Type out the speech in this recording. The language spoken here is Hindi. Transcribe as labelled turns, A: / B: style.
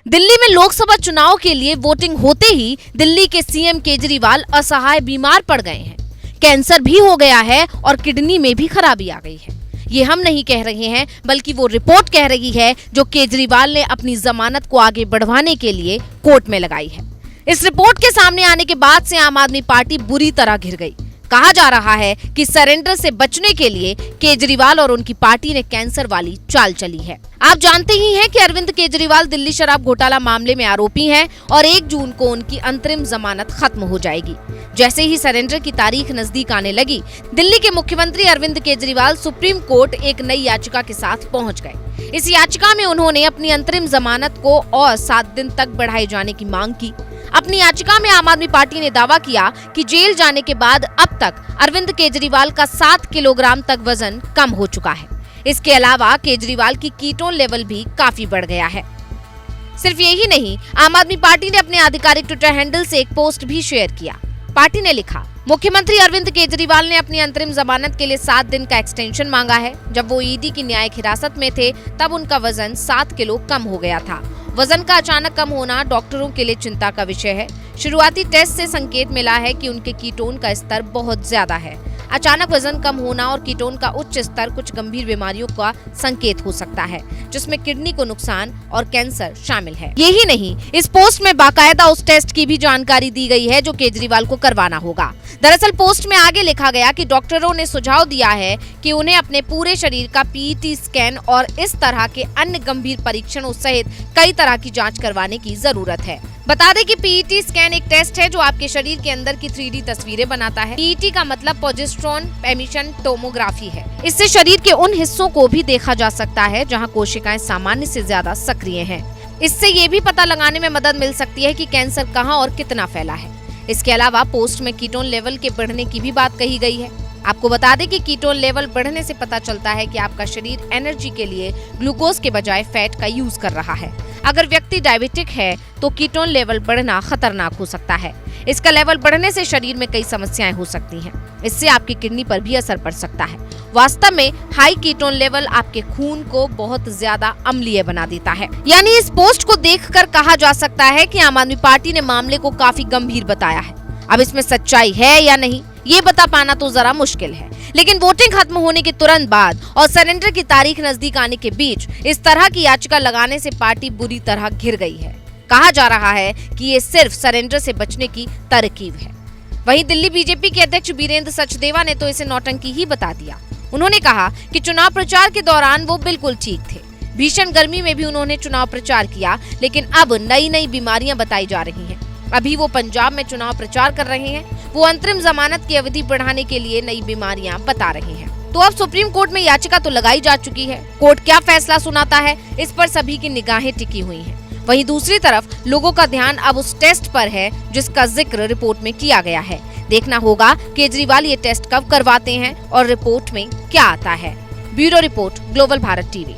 A: दिल्ली में लोकसभा चुनाव के लिए वोटिंग होते ही दिल्ली के सीएम केजरीवाल असहाय बीमार पड़ गए हैं। कैंसर भी हो गया है और किडनी में भी खराबी आ गई है। ये हम नहीं कह रहे हैं, बल्कि वो रिपोर्ट कह रही है जो केजरीवाल ने अपनी जमानत को आगे बढ़वाने के लिए कोर्ट में लगाई है। इस रिपोर्ट के सामने आने के बाद से आम आदमी पार्टी बुरी तरह घिर गई। कहा जा रहा है कि सरेंडर से बचने के लिए केजरीवाल और उनकी पार्टी ने कैंसर वाली चाल चली है। आप जानते ही हैं कि अरविंद केजरीवाल दिल्ली शराब घोटाला मामले में आरोपी हैं और 1 जून को उनकी अंतरिम जमानत खत्म हो जाएगी। जैसे ही सरेंडर की तारीख नजदीक आने लगी, दिल्ली के मुख्यमंत्री अरविंद केजरीवाल सुप्रीम कोर्ट एक नई याचिका के साथ पहुंच गए। इस याचिका में उन्होंने अपनी अंतरिम जमानत को और 7 दिन तक बढ़ाए जाने की मांग की। अपनी याचिका में आम आदमी पार्टी ने दावा किया कि जेल जाने के बाद अब तक अरविंद केजरीवाल का 7 किलोग्राम तक वजन कम हो चुका है। इसके अलावा केजरीवाल की कीटोन लेवल भी काफी बढ़ गया है। सिर्फ यही नहीं, आम आदमी पार्टी ने अपने आधिकारिक ट्विटर हैंडल से एक पोस्ट भी शेयर किया। पार्टी ने लिखा, मुख्यमंत्री अरविंद केजरीवाल ने अपनी अंतरिम जमानत के लिए 7 दिन का एक्सटेंशन मांगा है। जब वो ईडी की न्यायिक हिरासत में थे तब उनका वजन 7 किलो कम हो गया था। वजन का अचानक कम होना डॉक्टरों के लिए चिंता का विषय है। शुरुआती टेस्ट से संकेत मिला है कि उनके कीटोन का स्तर बहुत ज्यादा है। अचानक वजन कम होना और कीटोन का उच्च स्तर कुछ गंभीर बीमारियों का संकेत हो सकता है, जिसमें किडनी को नुकसान और कैंसर शामिल है। यही नहीं, इस पोस्ट में बाकायदा उस टेस्ट की भी जानकारी दी गई है जो केजरीवाल को करवाना होगा। दरअसल पोस्ट में आगे लिखा गया कि डॉक्टरों ने सुझाव दिया है कि उन्हें अपने पूरे शरीर का पीईटी स्कैन और इस तरह के अन्य गंभीर परीक्षणों सहित कई तरह की जांच करवाने की जरूरत है। बता दें कि पीईटी स्कैन एक टेस्ट है जो आपके शरीर के अंदर की 3D तस्वीरें बनाता है। पीईटी का मतलब प्रोजेस्टेरोन एमिशन टोमोग्राफी है। इससे शरीर के उन हिस्सों को भी देखा जा सकता है जहां कोशिकाएं सामान्य से ज्यादा सक्रिय हैं। इससे ये भी पता लगाने में मदद मिल सकती है कि कैंसर कहां और कितना फैला है। इसके अलावा पोस्ट में कीटोन लेवल के बढ़ने की भी बात कही गई है। आपको बता दें कि कीटोन लेवल बढ़ने से पता चलता है कि आपका शरीर एनर्जी के लिए ग्लूकोज के बजाय फैट का यूज कर रहा है। अगर व्यक्ति डायबिटिक है तो कीटोन लेवल बढ़ना खतरनाक हो सकता है। इसका लेवल बढ़ने से शरीर में कई समस्याएं हो सकती हैं। इससे आपकी किडनी पर भी असर पड़ सकता है। वास्तव में हाई कीटोन लेवल आपके खून को बहुत ज्यादा अम्लीय बना देता है। यानी इस पोस्ट को देखकर कहा जा सकता है कि आम आदमी पार्टी ने मामले को काफी गंभीर बताया है। अब इसमें सच्चाई है या नहीं, ये बता पाना तो जरा मुश्किल है। लेकिन वोटिंग खत्म होने के तुरंत बाद और सरेंडर की तारीख नजदीक आने के बीच इस तरह की याचिका लगाने से पार्टी बुरी तरह घिर गई है। कहा जा रहा है कि ये सिर्फ सरेंडर से बचने की तरकीब है। वहीं दिल्ली बीजेपी के अध्यक्ष वीरेंद्र सचदेवा ने तो इसे नौटंकी ही बता दिया। उन्होंने कहा कि चुनाव प्रचार के दौरान वो बिल्कुल ठीक थे। भीषण गर्मी में भी उन्होंने चुनाव प्रचार किया, लेकिन अब नई बीमारियां बताई जा रही हैं। अभी वो पंजाब में चुनाव प्रचार कर रहे हैं। वो अंतरिम जमानत की अवधि बढ़ाने के लिए नई बीमारियां बता रहे हैं। तो अब सुप्रीम कोर्ट में याचिका तो लगाई जा चुकी है। कोर्ट क्या फैसला सुनाता है, इस पर सभी की निगाहें टिकी हुई हैं। वहीं दूसरी तरफ लोगों का ध्यान अब उस टेस्ट पर है जिसका जिक्र रिपोर्ट में किया गया है। देखना होगा केजरीवाल ये टेस्ट कब करवाते हैं और रिपोर्ट में क्या आता है। Bureau report, global Bharat TV.